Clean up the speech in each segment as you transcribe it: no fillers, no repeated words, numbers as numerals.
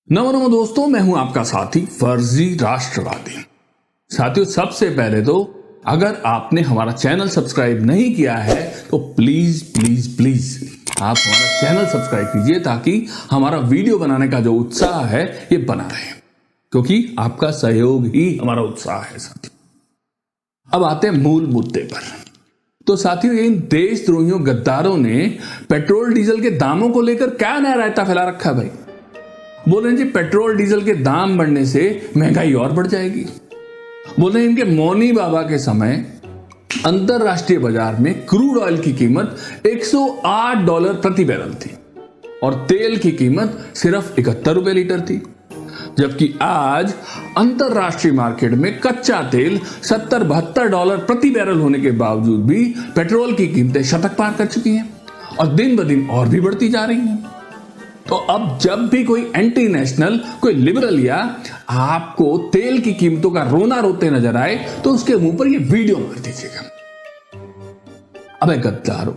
नमो दोस्तों, मैं हूं आपका साथी फर्जी राष्ट्रवादी। साथियों, सबसे पहले तो अगर आपने हमारा चैनल सब्सक्राइब नहीं किया है तो प्लीज प्लीज प्लीज आप हमारा चैनल सब्सक्राइब कीजिए ताकि हमारा वीडियो बनाने का जो उत्साह है ये बना रहे, क्योंकि आपका सहयोग ही हमारा उत्साह है। साथियों, अब आते हैं मूल मुद्दे पर। तो साथियों, इन देशद्रोहियों गद्दारों ने पेट्रोल डीजल के दामों को लेकर क्या नया रायता फैला रखा है भाई। बोल रहे हैं जी पेट्रोल डीजल के दाम बढ़ने से महंगाई और बढ़ जाएगी। बोल रहे हैं इनके मौनी बाबा के समय अंतरराष्ट्रीय बाजार में क्रूड ऑयल की कीमत $108 प्रति बैरल थी और तेल की कीमत सिर्फ 71 रुपए लीटर थी, जबकि आज अंतरराष्ट्रीय मार्केट में कच्चा तेल $70-72 प्रति बैरल होने के बावजूद भी पेट्रोल की कीमतें शतक पार कर चुकी हैं और दिन ब दिन और भी बढ़ती जा रही हैं। तो अब जब भी कोई एंटी नेशनल, कोई लिबरल या आपको तेल की कीमतों का रोना रोते नजर आए तो उसके मुंह पर ये वीडियो मार दीजिएगा। अबे गद्दारों,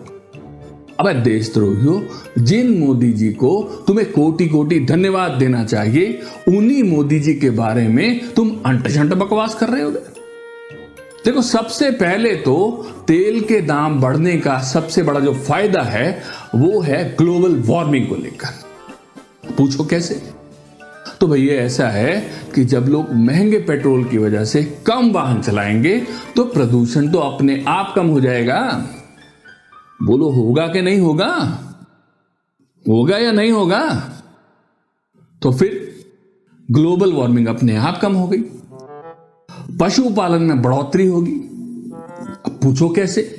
अबे देशद्रोहियों, जिन मोदी जी को तुम्हें कोटि कोटि धन्यवाद देना चाहिए, उन्हीं मोदी जी के बारे में तुम अंट-शंट बकवास कर रहे हो। देखो, सबसे पहले तो तेल के दाम बढ़ने का सबसे बड़ा जो फायदा है वो है ग्लोबल वार्मिंग को लेकर। पूछो कैसे? तो भैया ऐसा है कि जब लोग महंगे पेट्रोल की वजह से कम वाहन चलाएंगे तो प्रदूषण तो अपने आप कम हो जाएगा। बोलो होगा कि नहीं होगा? होगा या नहीं होगा? तो फिर ग्लोबल वार्मिंग अपने आप कम हो गई, पशुपालन में बढ़ोतरी होगी। अब पूछो कैसे?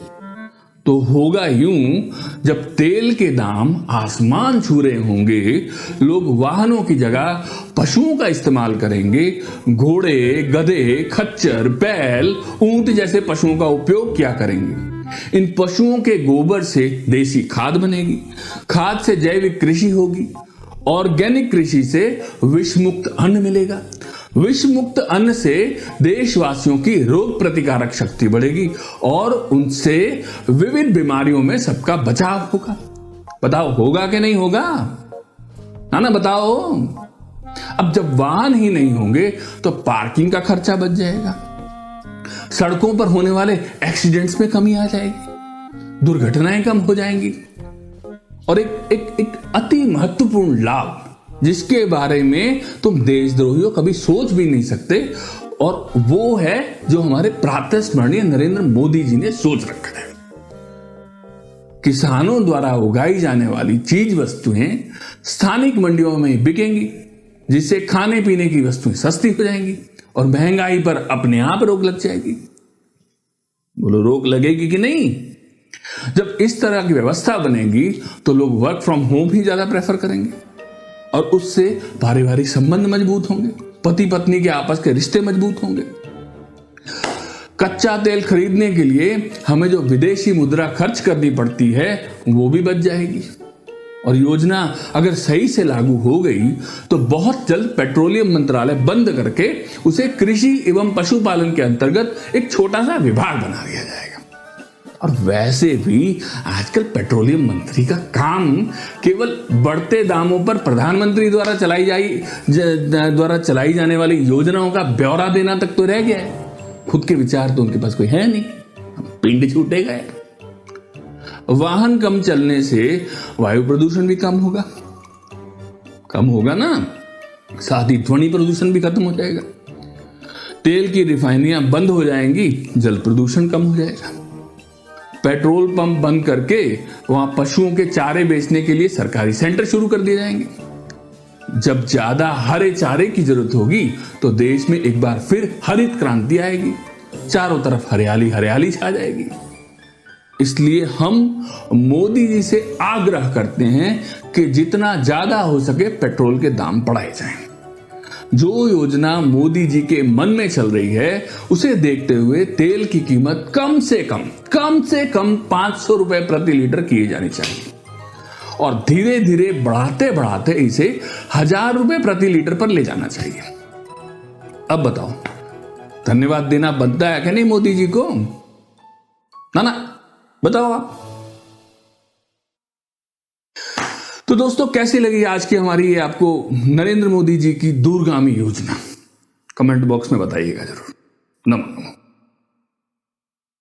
तो होगा यूं, जब तेल के दाम आसमान छू रहे होंगे, लोग वाहनों की जगह पशुओं का इस्तेमाल करेंगे। घोड़े, गधे, खच्चर, बैल, ऊंट जैसे पशुओं का उपयोग किया करेंगे। इन पशुओं के गोबर से देसी खाद बनेगी, खाद से जैविक कृषि होगी, ऑर्गेनिक कृषि से विषमुक्त अन्न मिलेगा, विष मुक्त अन्न से देशवासियों की रोग प्रतिकारक शक्ति बढ़ेगी और उनसे विविध बीमारियों में सबका बचाव होगा। बताओ होगा कि नहीं होगा? ना बताओ। अब जब वाहन ही नहीं होंगे तो पार्किंग का खर्चा बच जाएगा, सड़कों पर होने वाले एक्सीडेंट्स में कमी आ जाएगी, दुर्घटनाएं कम हो जाएंगी। और एक अति महत्वपूर्ण लाभ जिसके बारे में तुम देशद्रोहियों कभी सोच भी नहीं सकते, और वो है जो हमारे प्रातः स्मरणीय नरेंद्र मोदी जी ने सोच रखा है। किसानों द्वारा उगाई जाने वाली चीज वस्तुएं स्थानिक मंडियों में बिकेंगी, जिससे खाने पीने की वस्तुएं सस्ती हो जाएंगी और महंगाई पर अपने आप रोक लग जाएगी। बोलो रोक लगेगी कि नहीं? जब इस तरह की व्यवस्था बनेगी तो लोग वर्क फ्रॉम होम ही ज्यादा प्रेफर करेंगे और उससे पारिवारिक संबंध मजबूत होंगे, पति पत्नी के आपस के रिश्ते मजबूत होंगे। कच्चा तेल खरीदने के लिए हमें जो विदेशी मुद्रा खर्च करनी पड़ती है वो भी बच जाएगी। और योजना अगर सही से लागू हो गई तो बहुत जल्द पेट्रोलियम मंत्रालय बंद करके उसे कृषि एवं पशुपालन के अंतर्गत एक छोटा सा विभाग बना दिया जाएगा। और वैसे भी आजकल पेट्रोलियम मंत्री का काम केवल बढ़ते दामों पर प्रधानमंत्री द्वारा चलाई जाने वाली योजनाओं का ब्यौरा देना तक तो रह गया है। खुद के विचार तो उनके पास कोई है नहीं, पिंड छूटे गए। वाहन कम चलने से वायु प्रदूषण भी कम होगा ना, साथ ही ध्वनि प्रदूषण भी खत्म हो जाएगा। तेल की रिफाइनरियां बंद हो जाएंगी, जल प्रदूषण कम हो जाएगा। पेट्रोल पंप बंद करके वहां पशुओं के चारे बेचने के लिए सरकारी सेंटर शुरू कर दिए जाएंगे। जब ज्यादा हरे चारे की जरूरत होगी तो देश में एक बार फिर हरित क्रांति आएगी, चारों तरफ हरियाली हरियाली छा जाएगी। इसलिए हम मोदी जी से आग्रह करते हैं कि जितना ज्यादा हो सके पेट्रोल के दाम बढ़ाए जाएं। जो योजना मोदी जी के मन में चल रही है उसे देखते हुए तेल की कीमत कम से कम 500 रुपए प्रति लीटर किए जानी चाहिए और धीरे धीरे बढ़ाते इसे 1000 रुपए प्रति लीटर पर ले जाना चाहिए। अब बताओ, धन्यवाद देना बनता है कि नहीं मोदी जी को? ना बताओ आप। तो दोस्तों कैसी लगी आज की हमारी ये आपको नरेंद्र मोदी जी की दूरगामी योजना, कमेंट बॉक्स में बताइएगा जरूर। नमो नमो।